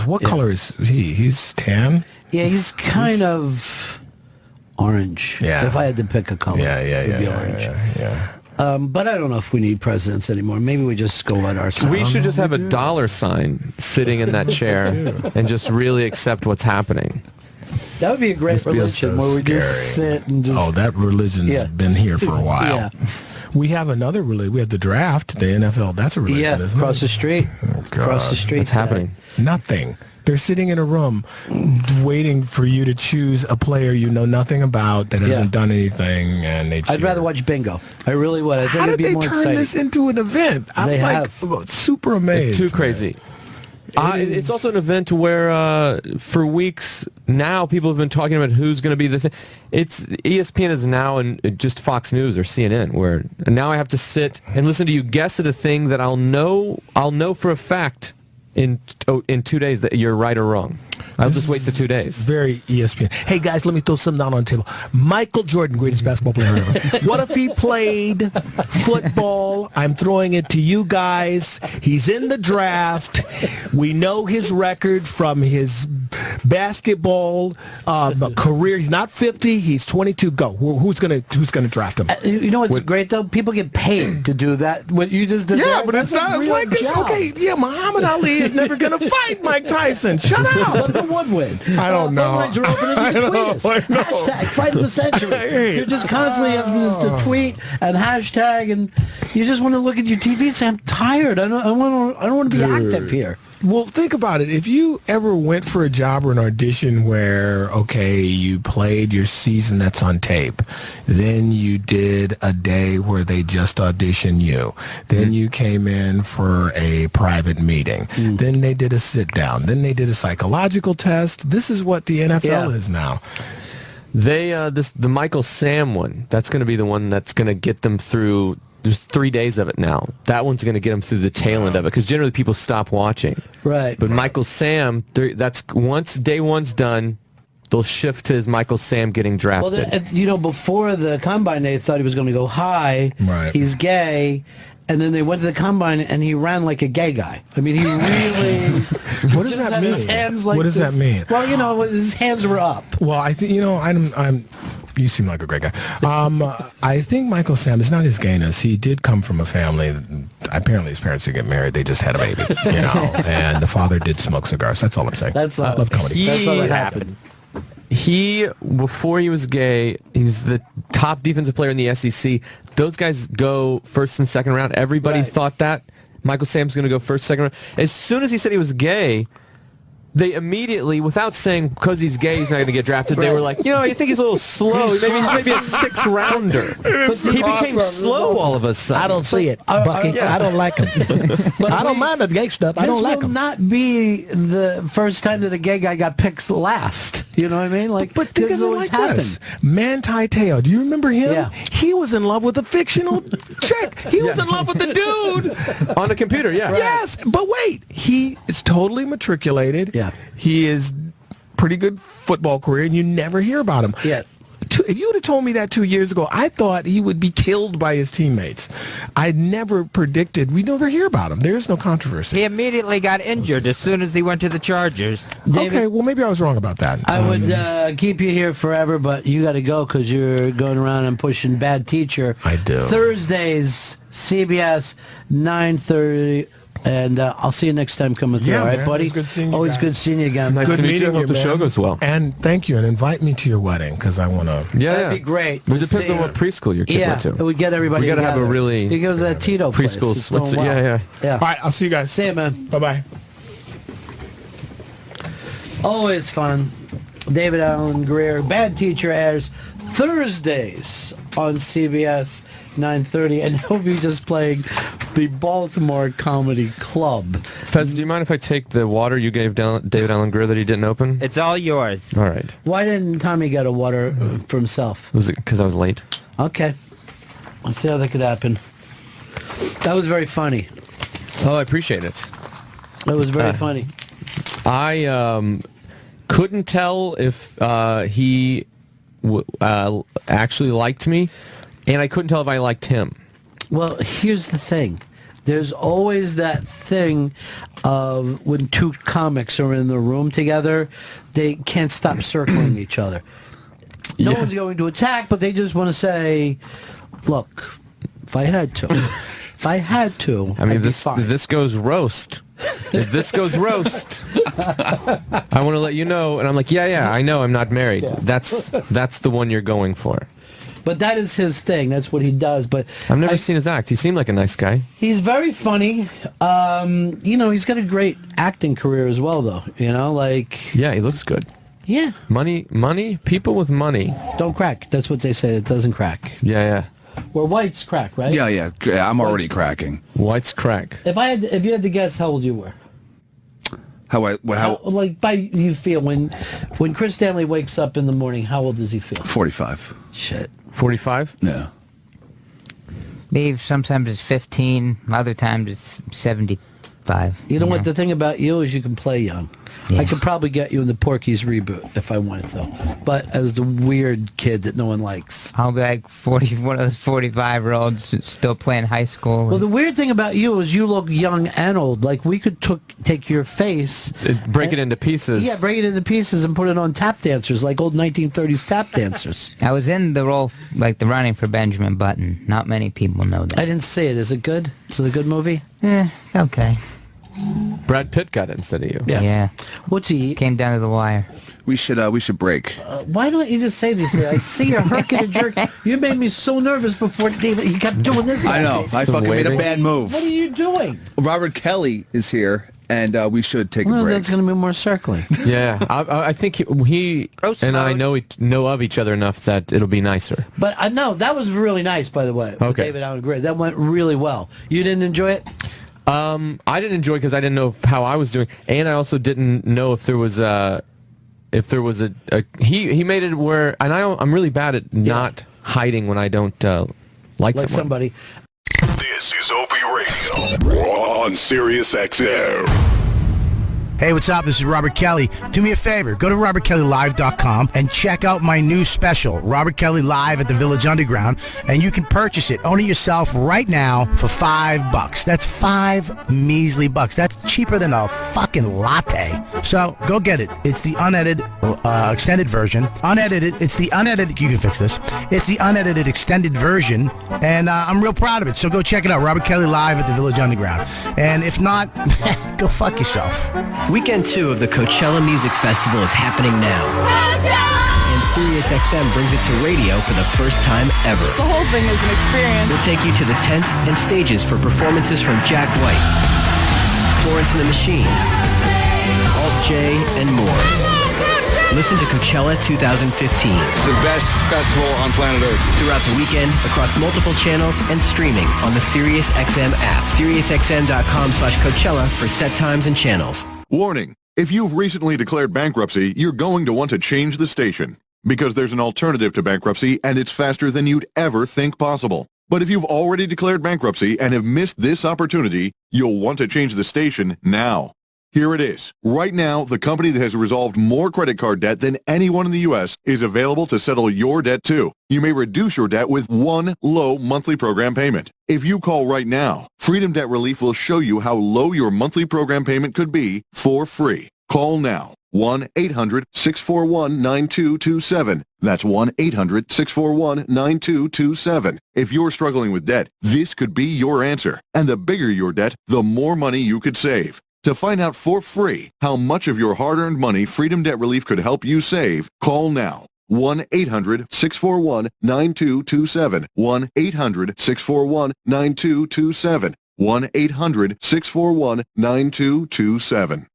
what color is he? He's tan? Yeah, he's kind of orange. Yeah. If I had to pick a color, it would be orange. Yeah. But I don't know if we need presidents anymore. Maybe we just go at our side. We should just have a dollar sign sitting in that chair and just really accept what's happening. That would be a great religion where we scary. just sit and just... Oh, that religion's been here for a while. Yeah. We have another religion. We have the draft, the NFL. That's a religion, isn't across it? the street. Oh, God. Across the street. What's happening? Nothing. They're sitting in a room waiting for you to choose a player you know nothing about that hasn't done anything, and they cheer. I'd rather watch bingo. I really would. I think How it'd did be they more turn exciting. this into an event? I'm super amazed. It's too crazy. It's also an event where for weeks now people have been talking about who's going to be the thing. It's ESPN is now in just Fox News or CNN, where now I have to sit and listen to you guess at a thing that I'll know for a fact in 2 days that you're right or wrong. I'll just wait the 2 days. Very ESPN. Hey, guys, let me throw something down on the table. Michael Jordan, greatest basketball player ever. What if he played football? I'm throwing it to you guys. He's in the draft. We know his record from his basketball career. He's not 50. He's 22. Go. Who's gonna draft him? You know what's great, though? People get paid to do that. What you just did Yeah, but it's not like this. Okay, yeah, Muhammad Ali is never going to fight Mike Tyson. Shut up. But who would win? I don't know. Are opening I the know. Hashtag fight of the century. You're just constantly asking us to tweet and hashtag, and you just want to look at your TV and say, I'm tired. I don't want to be active here. Well, think about it. If you ever went for a job or an audition where, okay, you played your season that's on tape, then you did a day where they just auditioned you, then you came in for a private meeting, then they did a sit down, then they did a psychological test. This is what the NFL is now. The Michael Sam one, that's going to be the one that's going to get them through. There's 3 days of it now. That one's going to get them through the tail end of it because generally people stop watching. Right. But Michael Sam, that's once day one's done, they'll shift to his Michael Sam getting drafted. Well, before the combine, they thought he was going to go high. Right. He's gay. And then they went to the combine, and he ran like a gay guy. I mean, he really... What does that mean? His hands like what does that mean? Well, his hands were up. Well, I think, I'm you seem like a great guy. I think Michael Sam, it's not his gayness. He did come from a family. Apparently, his parents didn't get married. They just had a baby, and the father did smoke cigars. That's all I'm saying. That's all. I love comedy. That's what happened. He, before he was gay, he was the top defensive player in the SEC. Those guys go first and second round. Everybody thought that. Michael Sam's going to go first, second round. As soon as he said he was gay, they immediately, without saying because he's gay, he's not going to get drafted, they were like, you think he's a little slow. Maybe a sixth rounder. He became slow all of a sudden. I don't see it, Bucky. I don't like him. I don't mind the gay stuff. I don't like This will him. not be the first time that a gay guy got picked last. You know what I mean? But think of it like this. Manti Te'o, do you remember him? Yeah. He was in love with a fictional chick. He was in love with the dude. On the computer, yeah. Yes, but wait. He is totally matriculated. Yeah. He is pretty good football career, and you never hear about him. Yeah. If you would have told me that 2 years ago, I thought he would be killed by his teammates. I never predicted. We never hear about him. There is no controversy. He immediately got injured as soon as he went to the Chargers. David, okay, well, maybe I was wrong about that. I would keep you here forever, but you got to go because you're going around and pushing Bad Teacher. I do. Thursdays, CBS, 9:30. And I'll see you next time coming through, all right, man, buddy? it was good seeing you Always guys. good seeing you again. Nice to meet you. Hope the show goes well. And thank you, and invite me to your wedding because I want to. Yeah, That'd be great. It depends on what preschool your kid went to. We get everybody. We got to have a together. really He goes to that Tito place. preschool. It's going well. Yeah. All right, I'll see you guys. See you, man. Bye-bye. Always fun. David Allen Greer. Bad Teacher airs Thursdays on CBS 9:30, and he'll be just playing the Baltimore Comedy Club. Fez, do you mind if I take the water you gave David Allen Greer that he didn't open? It's all yours. All right. Why didn't Tommy get a water for himself? Was it because I was late? Okay. Let's see how that could happen. That was very funny. Oh, I appreciate it. That was very funny. couldn't tell if he actually liked me, and I couldn't tell if I liked him. Well, here's the thing. There's always that thing of when two comics are in the room together, they can't stop circling each other. No one's going to attack, but they just want to say, look, if I had to, I mean, this goes roast. If this goes roast, I want to let you know. And I'm like, yeah, I know I'm not married. Yeah. That's the one you're going for. But that is his thing. That's what he does. But I've never seen his act. He seemed like a nice guy. He's very funny. He's got a great acting career as well, though. Yeah, he looks good. Yeah. Money, people with money. Don't crack. That's what they say. It doesn't crack. Yeah. Well, whites crack, right? Yeah. I'm already cracking. Whites crack. If you had to guess how old you were. How you feel when Chris Stanley wakes up in the morning, how old does he feel? 45. Shit. 45? No. Maybe sometimes it's 15, other times it's 75. You know what? The thing about you is you can play young. Yeah. I could probably get you in the Porky's reboot if I wanted to, but as the weird kid that no one likes. I'll be like one of those 45-year-olds still playing high school. Well, the weird thing about you is you look young and old. Like, we could take your face... break it into pieces. Yeah, break it into pieces and put it on tap dancers, like old 1930s tap dancers. I was in the role, like the running for Benjamin Button. Not many people know that. I didn't see it. Is it good? Is it a good movie? Okay. Brad Pitt got it instead of you. Yeah. What's he eat? Came down to the wire. We should break. Why don't you just say these things? I see you're herking and jerk. You made me so nervous before David. He kept doing this. I know. I fucking made a bad move. What are you doing? Robert Kelly is here, and we should take a break. That's going to be more circling. Yeah. I think he and I know of each other enough that it'll be nicer. But no, that was really nice, by the way. Okay. David Allen Greer. That went really well. You didn't enjoy it? I didn't enjoy it because I didn't know how I was doing, and I also didn't know if there was a he made it where, and I'm really bad at not hiding when I don't like somebody. This is Opie Radio on Sirius XM. Hey, what's up? This is Robert Kelly. Do me a favor. Go to robertkellylive.com and check out my new special, Robert Kelly Live at the Village Underground, and you can purchase it. Own it yourself right now for $5. That's $5 measly bucks. That's cheaper than a fucking latte. So go get it. It's the unedited extended version. Unedited. It's the unedited. You can fix this. It's the unedited extended version, and I'm real proud of it. So go check it out. Robert Kelly Live at the Village Underground. And if not, go fuck yourself. Weekend 2 of the Coachella Music Festival is happening now. And SiriusXM brings it to radio for the first time ever. The whole thing is an experience. We'll take you to the tents and stages for performances from Jack White, Florence and the Machine, Alt J, and more. Listen to Coachella 2015. It's the best festival on planet Earth. Throughout the weekend, across multiple channels, and streaming on the SiriusXM app. SiriusXM.com/Coachella for set times and channels. Warning, if you've recently declared bankruptcy, you're going to want to change the station. Because there's an alternative to bankruptcy, and it's faster than you'd ever think possible. But if you've already declared bankruptcy and have missed this opportunity, you'll want to change the station now. Here it is. Right now, the company that has resolved more credit card debt than anyone in the U.S. is available to settle your debt too. You may reduce your debt with one low monthly program payment. If you call right now, Freedom Debt Relief will show you how low your monthly program payment could be for free. Call now. 1-800-641-9227. That's 1-800-641-9227. If you're struggling with debt, this could be your answer. And the bigger your debt, the more money you could save. To find out for free how much of your hard-earned money Freedom Debt Relief could help you save, call now. 1-800-641-9227. 1-800-641-9227. 1-800-641-9227.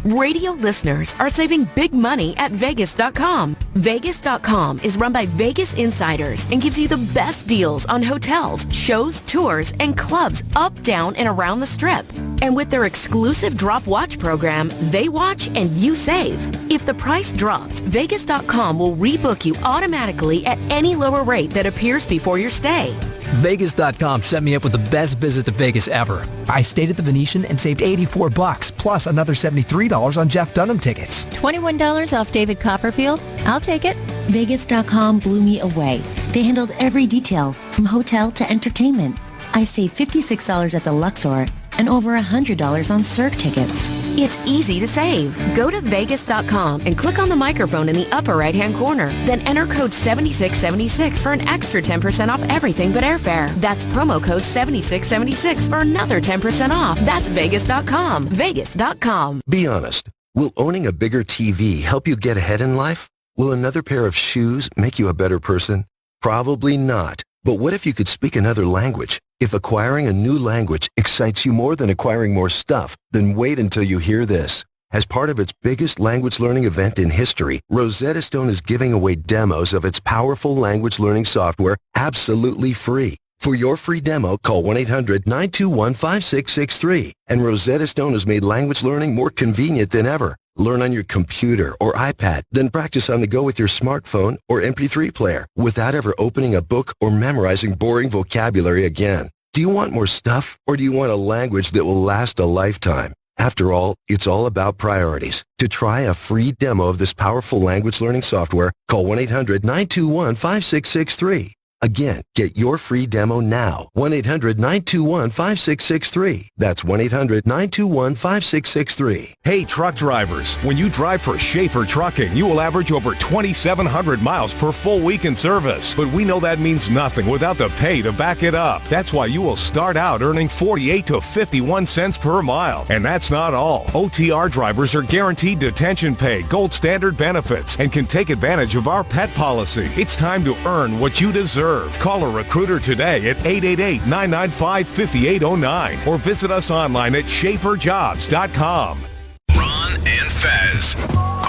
Radio listeners are saving big money at Vegas.com. Vegas.com is run by Vegas insiders and gives you the best deals on hotels, shows, tours, and clubs up, down, and around the Strip. And with their exclusive Drop Watch program, they watch and you save. If the price drops, Vegas.com will rebook you automatically at any lower rate that appears before your stay. Vegas.com set me up with the best visit to Vegas ever. I stayed at the Venetian and saved $84, plus another $73 on Jeff Dunham tickets. $21 off David Copperfield? I'll take it. Vegas.com blew me away. They handled every detail, from hotel to entertainment. I saved $56 at the Luxor and over $100 on Cirque tickets. It's easy to save. Go to Vegas.com and click on the microphone in the upper right-hand corner. Then enter code 7676 for an extra 10% off everything but airfare. That's promo code 7676 for another 10% off. That's Vegas.com. Vegas.com. Be honest. Will owning a bigger TV help you get ahead in life? Will another pair of shoes make you a better person? Probably not. But what if you could speak another language? If acquiring a new language excites you more than acquiring more stuff, then wait until you hear this. As part of its biggest language learning event in history, Rosetta Stone is giving away demos of its powerful language learning software absolutely free. For your free demo, call 1-800-921-5663. And Rosetta Stone has made language learning more convenient than ever. Learn on your computer or iPad, then practice on the go with your smartphone or MP3 player without ever opening a book or memorizing boring vocabulary again. Do you want more stuff, or do you want a language that will last a lifetime? After all, it's all about priorities. To try a free demo of this powerful language learning software, call 1-800-921-5663. Again, get your free demo now. 1-800-921-5663. That's 1-800-921-5663. Hey, truck drivers. When you drive for Schaefer Trucking, you will average over 2,700 miles per full week in service. But we know that means nothing without the pay to back it up. That's why you will start out earning 48 to 51 cents per mile. And that's not all. OTR drivers are guaranteed detention pay, gold standard benefits, and can take advantage of our pet policy. It's time to earn what you deserve. Call a recruiter today at 888-995-5809 or visit us online at SchaeferJobs.com. Ron and Fez.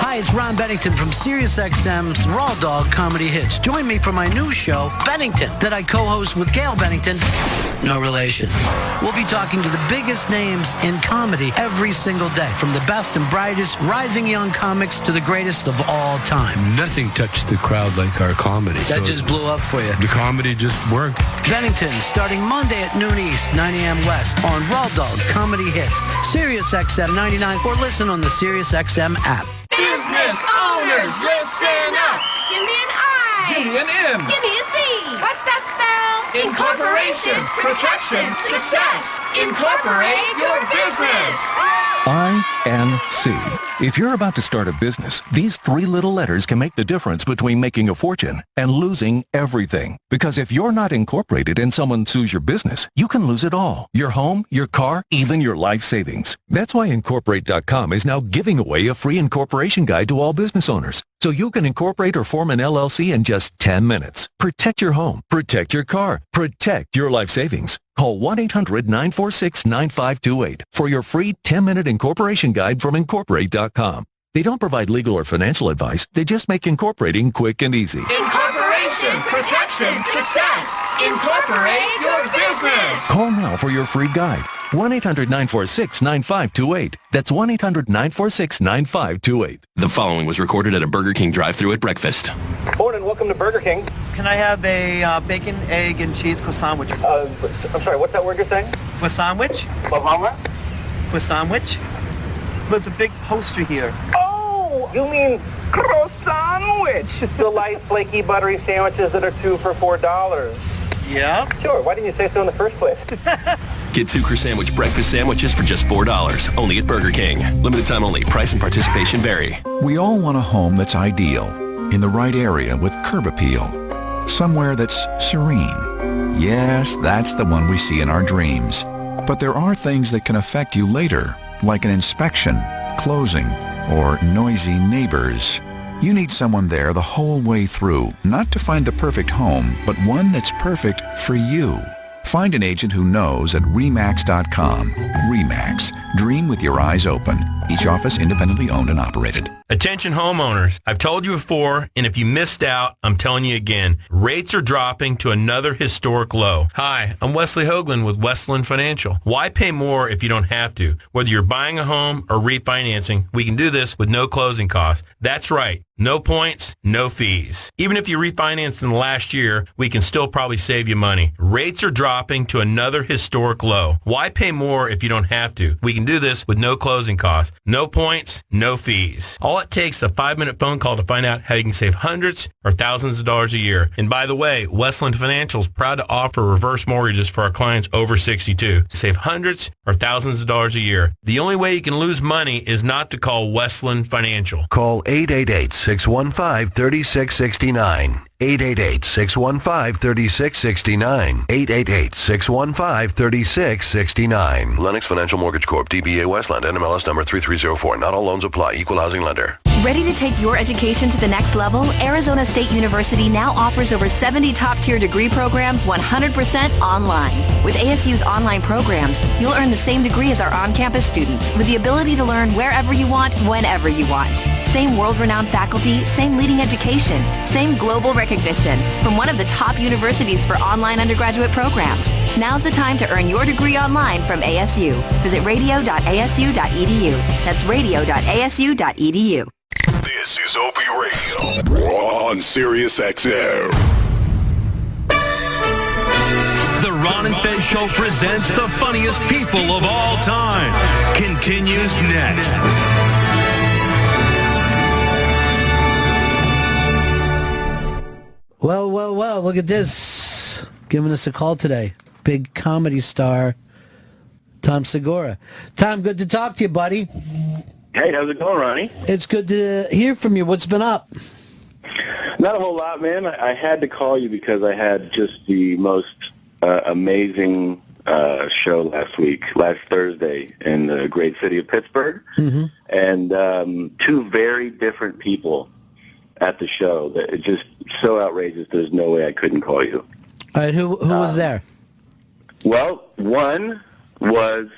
Hi, it's Ron Bennington from SiriusXM's Raw Dog Comedy Hits. Join me for my new show, Bennington, that I co-host with Gail Bennington. No relation. We'll be talking to the biggest names in comedy every single day, from the best and brightest rising young comics to the greatest of all time. Nothing touched the crowd like our comedy. That just blew up for you. The comedy just worked. Bennington, starting Monday at noon East, 9 a.m. West on Raw Dog Comedy Hits, SiriusXM 99, or listen on the SiriusXM app. Business owners, listen up. Give me an I. Give me an M. Give me a Z. What's that spell? Incorporation, protection, success. Incorporate your business. INC. If you're about to start a business, these three little letters can make the difference between making a fortune and losing everything. Because if you're not incorporated and someone sues your business, you can lose it all. Your home, your car, even your life savings. That's why Incorporate.com is now giving away a free incorporation guide to all business owners. So you can incorporate or form an LLC in just 10 minutes. Protect your home, protect your car, protect your life savings. Call 1-800-946-9528 for your free 10-minute incorporation guide from Incorporate.com. They don't provide legal or financial advice. They just make incorporating quick and easy. Incorporation, protection, success. Incorporate your business. Call now for your free guide. 1-800-946-9528. That's 1-800-946-9528. The following was recorded at a Burger King drive-thru at breakfast. Morning, welcome to Burger King. Can I have a bacon, egg, and cheese croissant sandwich? I'm sorry, what's that word you're saying? Croissant sandwich? Croissant sandwich? There's a big poster here. Oh, you mean croissant sandwich? The light, flaky, buttery sandwiches that are 2 for $4. Yeah? Sure, why didn't you say so in the first place? Get 2 Croissant breakfast sandwiches for just $4. Only at Burger King. Limited time only. Price and participation vary. We all want a home that's ideal, in the right area with curb appeal. Somewhere that's serene. Yes, that's the one we see in our dreams. But there are things that can affect you later, like an inspection, closing, or noisy neighbors. You need someone there the whole way through, not to find the perfect home, but one that's perfect for you. Find an agent who knows at RE/MAX.com. RE/MAX. Dream with your eyes open. Each office independently owned and operated. Attention homeowners, I've told you before, and if you missed out, I'm telling you again, rates are dropping to another historic low. Hi, I'm Wesley Hoagland with Westland Financial. Why pay more if you don't have to? Whether you're buying a home or refinancing, we can do this with no closing costs. That's right. No points, no fees. Even if you refinanced in the last year, we can still probably save you money. Rates are dropping to another historic low. Why pay more if you don't have to? We can do this with no closing costs. No points, no fees. All it takes is a 5-minute phone call to find out how you can save hundreds or thousands of dollars a year. And by the way, Westland Financial is proud to offer reverse mortgages for our clients over 62. Save hundreds or thousands of dollars a year. The only way you can lose money is not to call Westland Financial. Call 888-615-3669. 888-615-3669. 888-615-3669. Lennox Financial Mortgage Corp. DBA Westland. NMLS number 3304. Not all loans apply. Equal housing lender. Ready to take your education to the next level? Arizona State University now offers over 70 top-tier degree programs 100% online. With ASU's online programs, you'll earn the same degree as our on-campus students with the ability to learn wherever you want, whenever you want. Same world-renowned faculty, same leading education, same global recognition from one of the top universities for online undergraduate programs. Now's the time to earn your degree online from ASU. Visit radio.asu.edu. That's radio.asu.edu. This is Opie Radio on Sirius XM. The Ron and Fez Show presents the funniest people of all time. Continues next. Well, look at this. Giving us a call today. Big comedy star, Tom Segura. Tom, good to talk to you, buddy. Hey, how's it going, Ronnie? It's good to hear from you. What's been up? Not a whole lot, man. I had to call you because I had just the most amazing show last Thursday in the great city of Pittsburgh. Mm-hmm. And two very different people at the show. That it's just so outrageous. There's no way I couldn't call you. All right, who was there? Well, one was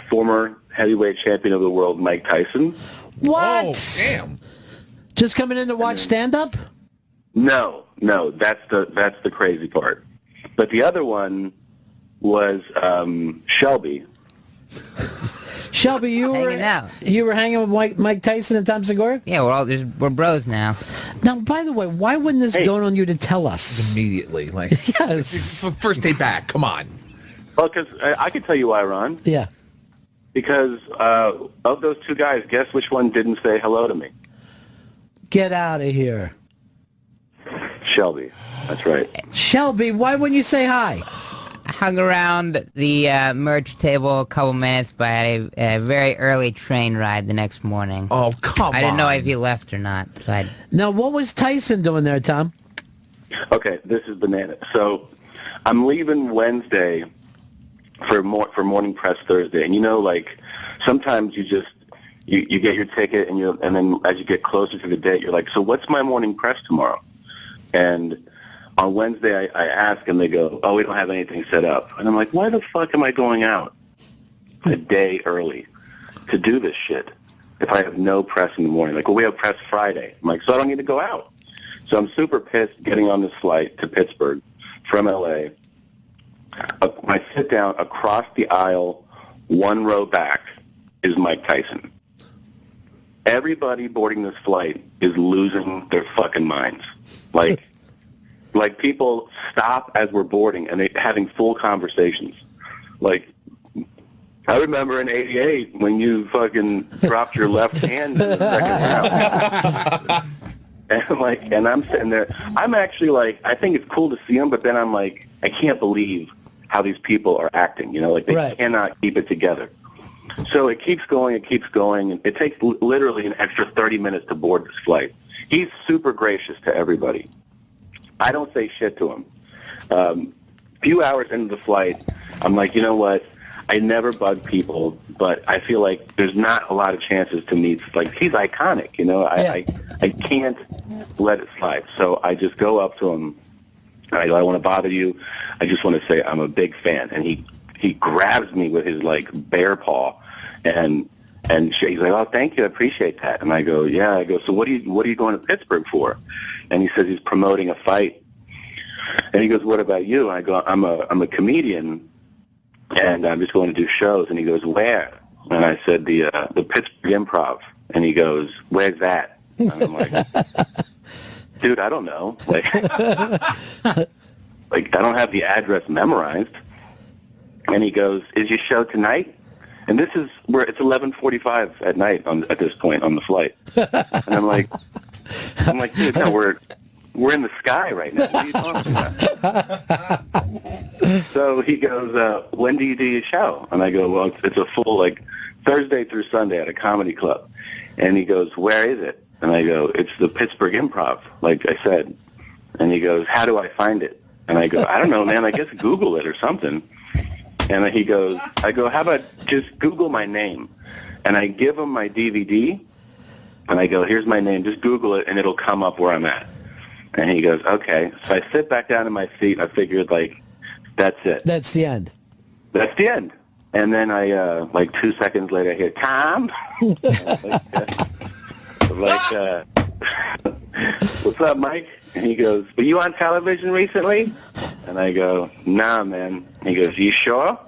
former heavyweight champion of the world, Mike Tyson. What? Oh, damn. Just coming in to watch stand-up? No, that's the crazy part. But the other one was Shelby. Shelby, you were hanging with Mike Tyson and Tom Segura? Yeah, we're bros now. Now, by the way, why wouldn't this dawn on you to tell us immediately? Like, yes, first day back. Come on. Well, because I can tell you why, Ron. Yeah. Because of those two guys, guess which one didn't say hello to me? Get out of here. Shelby. That's right. Shelby, why wouldn't you say hi? I hung around the merch table a couple minutes, but I had a very early train ride the next morning. Oh, come on. I didn't know if he left or not. So Now, what was Tyson doing there, Tom? Okay, this is bananas. So I'm leaving Wednesday for morning press Thursday, and like sometimes you just you get your ticket, and then as you get closer to the date, you're like, so what's my morning press tomorrow? And on Wednesday, I ask, and they go, oh, we don't have anything set up. And I'm like, why the fuck am I going out a day early to do this shit if I have no press in the morning? Like, well, we have press Friday. I'm like, so I don't need to go out. So I'm super pissed getting on this flight to Pittsburgh from L.A. When I sit down, across the aisle, one row back, is Mike Tyson. Everybody boarding this flight is losing their fucking minds. Like people stop as we're boarding and they're having full conversations. Like, I remember in '88 when you fucking dropped your left hand in the second round. And I'm sitting there. I'm actually like, I think it's cool to see them, but then I'm like, I can't believe how these people are acting. They cannot keep it together. So it keeps going, and it takes literally an extra 30 minutes to board this flight. He's super gracious to everybody. I don't say shit to him. Few hours into the flight, I'm like, you know what? I never bug people, but I feel like there's not a lot of chances to meet. Like, he's iconic, I can't let it slide. So I just go up to him. I don't want to bother you. I just want to say I'm a big fan. And he grabs me with his, bear paw and And he's like, oh, thank you, I appreciate that. And I go, yeah. I go, so what are you going to Pittsburgh for? And he says he's promoting a fight. And he goes, what about you? And I go, I'm a comedian, and I'm just going to do shows. And he goes, where? And I said, the Pittsburgh Improv. And he goes, where's that? And I'm like, dude, I don't know. Like, like, I don't have the address memorized. And he goes, is your show tonight? And this is where it's 11:45 at night at this point on the flight. And I'm like, dude, no, we're in the sky right now. What are you talking about? So he goes, when do you do your show? And I go, well, it's a full, like, Thursday through Sunday at a comedy club. And he goes, where is it? And I go, it's the Pittsburgh Improv, like I said. And he goes, how do I find it? And I go, I don't know, man. I guess Google it or something. And he goes, I go, how about just Google my name? And I give him my DVD, and I go, here's my name. Just Google it, and it'll come up where I'm at. And he goes, okay. So I sit back down in my seat, and I figured, like, that's it. That's the end. That's the end. And then I, like 2 seconds later, I hear, Tom? What's up, Mike? And he goes, were you on television recently? And I go, nah, man. And he goes, you sure?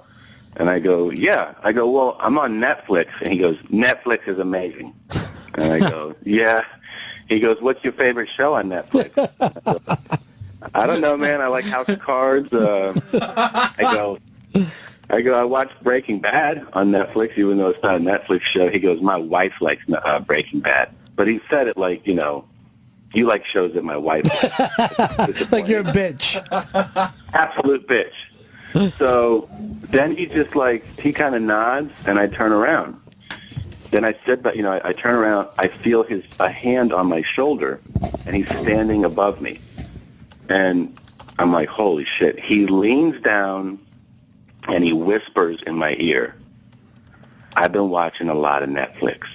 And I go, yeah. I go, well, I'm on Netflix. And he goes, Netflix is amazing. And I go, yeah. He goes, what's your favorite show on Netflix? I don't know, man. I like House of Cards. I watched Breaking Bad on Netflix, even though it's not a Netflix show. He goes, my wife likes Breaking Bad. But he said it like, you know, you like shows that my wife likes. Like you're a bitch. Absolute bitch. So then he just like, he kind of nods, and I turn around. Then I said, but, you know, I turn around, I feel a hand on my shoulder, and he's standing above me. And I'm like, holy shit. He leans down, and he whispers in my ear, I've been watching a lot of Netflix.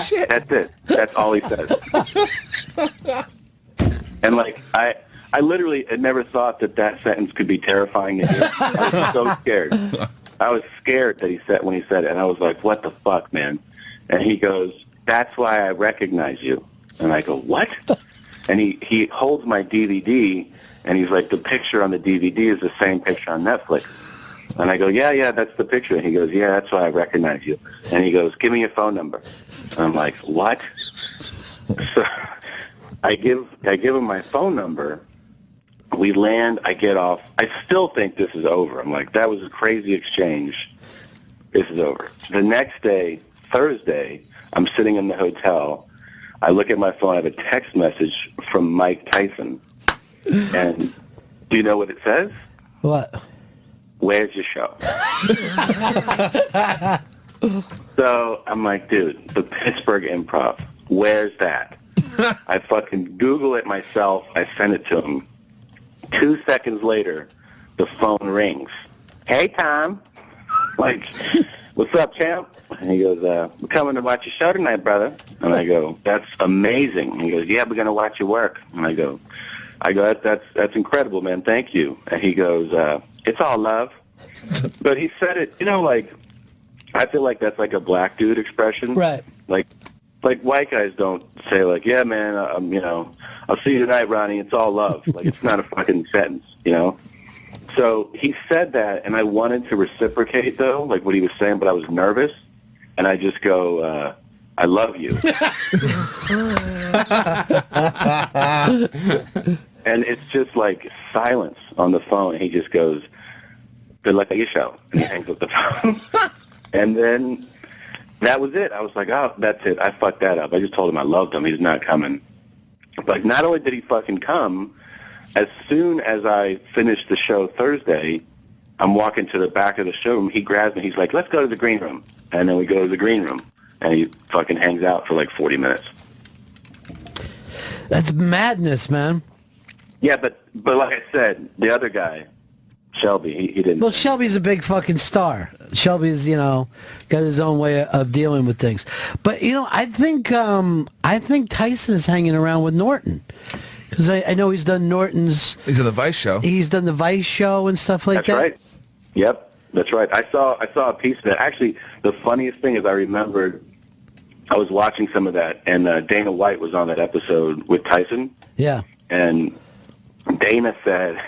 Shit. That's it. That's all he says. And like, I literally had never thought that sentence could be terrifying to hear. I was so scared. I was scared that when he said it, and I was like, what the fuck, man? And he goes, that's why I recognize you. And I go, what? And he holds my DVD, and he's like, the picture on the DVD is the same picture on Netflix. And I go, yeah, that's the picture. And he goes, yeah, that's why I recognize you. And he goes, give me your phone number. And I'm like, what? So I give him my phone number. We land, I get off. I still think this is over. I'm like, that was a crazy exchange. This is over. The next day, Thursday, I'm sitting in the hotel. I look at my phone. I have a text message from Mike Tyson. And do you know what it says? What? Where's your show? So I'm like, dude, the Pittsburgh Improv, where's that? I fucking Google it myself. I send it to him. 2 seconds later, the phone rings. Hey, Tom. Like, what's up, champ? And he goes, we're coming to watch your show tonight, brother. And I go, that's amazing. And he goes, yeah, we're going to watch your work. And I go, that's incredible, man. Thank you. And he goes, it's all love. But he said it, you know, like, I feel like that's like a black dude expression. Right. Like white guys don't say, like, yeah, man, you know, I'll see you tonight, Ronnie. It's all love. Like, it's not a fucking sentence, you know? So he said that, and I wanted to reciprocate, though, like what he was saying, but I was nervous. And I just go, I love you. And it's just like silence on the phone. He just goes, good luck at your show. And he hangs up the phone. And then that was it. I was like, oh, that's it. I fucked that up. I just told him I loved him. He's not coming. But not only did he fucking come, as soon as I finished the show Thursday, I'm walking to the back of the showroom. He grabs me. He's like, let's go to the green room. And then we go to the green room. And he fucking hangs out for like 40 minutes. That's madness, man. Yeah, but like I said, the other guy, Shelby, he didn't. Well, Shelby's a big fucking star. Shelby's, you know, got his own way of dealing with things. But, you know, I think Tyson is hanging around with Norton. Because I know he's done Norton's... He's on the Vice show. He's done the Vice show and stuff like that. That's right. Yep. That's right. I saw a piece of that. Actually, the funniest thing is I remembered I was watching some of that, and Dana White was on that episode with Tyson. Yeah. And Dana said,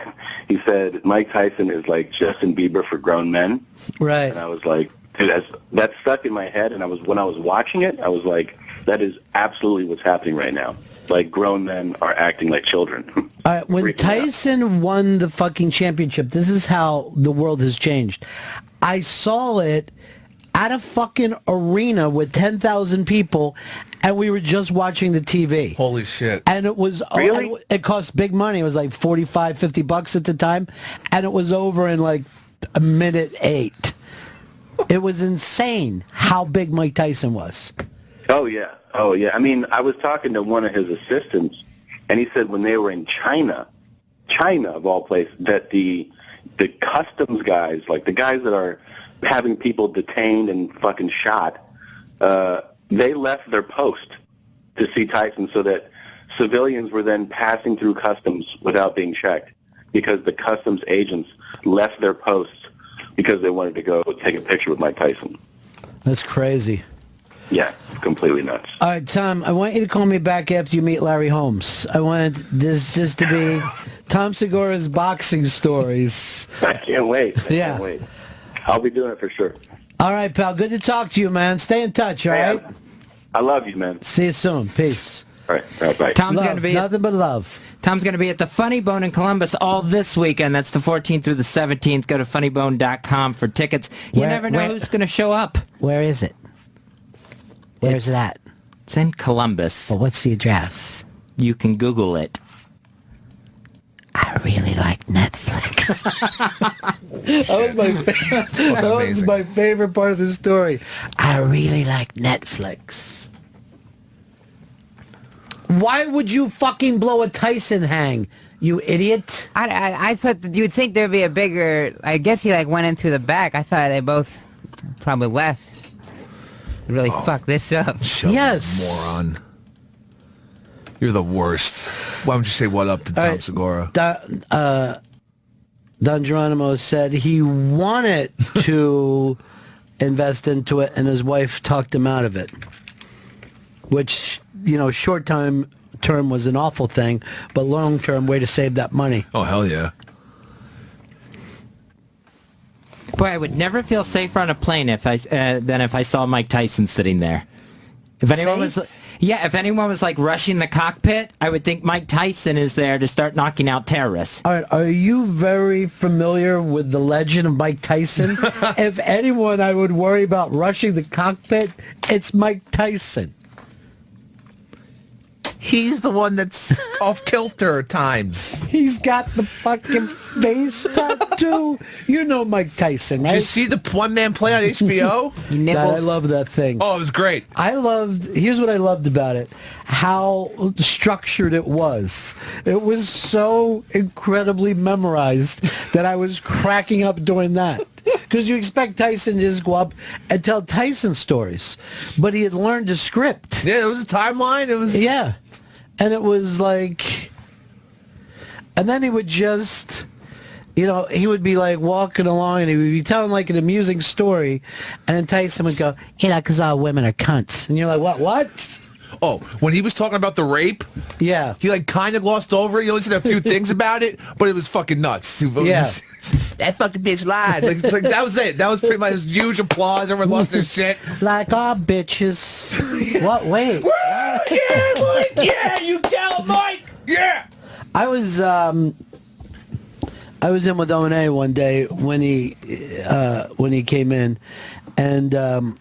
he said, Mike Tyson is like Justin Bieber for grown men. Right. And I was like, dude, that stuck in my head, and when I was watching it, I was like, that is absolutely what's happening right now. Like, grown men are acting like children. All right, when Tyson won the fucking championship, this is how the world has changed. I saw it at a fucking arena with 10,000 people, and we were just watching the TV. Holy shit. And it was... Really? It cost big money. It was like $45-50 at the time, and it was over in like a minute 8. It was insane how big Mike Tyson was. Oh, yeah. I mean, I was talking to one of his assistants, and he said when they were in China of all places, that the customs guys, like the guys that are having people detained and fucking shot, they left their post to see Tyson so that civilians were then passing through customs without being checked because the customs agents left their posts because they wanted to go take a picture with Mike Tyson. That's crazy. Yeah, completely nuts. All right, Tom, I want you to call me back after you meet Larry Holmes. I want this just to be Tom Segura's boxing stories. I can't wait. I can't wait. I'll be doing it for sure. All right, pal. Good to talk to you, man. Stay in touch, all right? I love you, man. See you soon. Peace. All right, bye. Tom's going to be nothing but love. Tom's going to be at the Funny Bone in Columbus all this weekend. That's the 14th through the 17th. Go to funnybone.com for tickets. You never know who's going to show up. Where is it? Where's it at? It's in Columbus. Well, what's the address? You can Google it. I really like Netflix. That was my favorite part of the story. I really like Netflix. Why would you fucking blow a Tyson hang, you idiot? I thought that you'd think there'd be a bigger... I guess he like went into the back. I thought they both probably left. Really fuck this up. Yes. Moron. You're the worst. Why don't you say what up to Tom Segura? Don Geronimo said he wanted to invest into it, and his wife talked him out of it. Which, short term was an awful thing, but long term, way to save that money. Oh, hell yeah. Boy, I would never feel safer on a plane than if I saw Mike Tyson sitting there. If anyone was like rushing the cockpit, I would think Mike Tyson is there to start knocking out terrorists. All right, are you very familiar with the legend of Mike Tyson? If anyone I would worry about rushing the cockpit, it's Mike Tyson. He's the one that's off kilter at times. He's got the fucking face tattoo. You know Mike Tyson, right? Did you see the one-man play on HBO? I love that thing. Oh, it was great. Here's what I loved about it. How structured it was. It was so incredibly memorized that I was cracking up during that. Because you expect Tyson to just go up and tell Tyson stories. But he had learned a script. Yeah, it was a timeline. It was... Yeah. And it was like... And then he would just... he would be like walking along and he would be telling like an amusing story. And then Tyson would go, because all women are cunts. And you're like, what? Oh, when he was talking about the rape, yeah, he like kind of glossed over it. You only said a few things about it, but it was fucking nuts. That fucking bitch lied. Like, that was it. That was pretty much huge applause. Everyone lost their shit. Like all bitches. What? Wait. Yeah, you tell Mike. Yeah. I was in with O&A one day when he came in, and.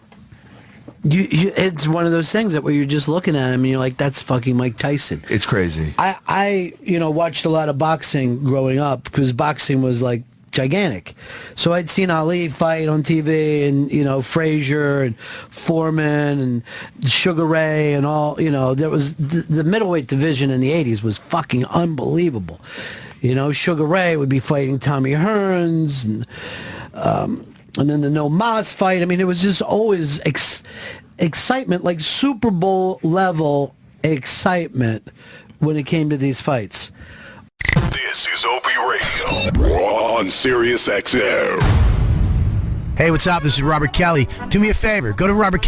It's one of those things that where you're just looking at him and you're like, that's fucking Mike Tyson. It's crazy. I watched a lot of boxing growing up because boxing was like gigantic. So I'd seen Ali fight on TV and, Frazier and Foreman and Sugar Ray and all, there was the middleweight division in the 80s was fucking unbelievable. Sugar Ray would be fighting Tommy Hearns and then the No Mas fight. I mean, it was just always excitement, like Super Bowl level excitement when it came to these fights. This is Opie Radio on Sirius XM. Hey, what's up? This is Robert Kelly. Do me a favor. Go to Robert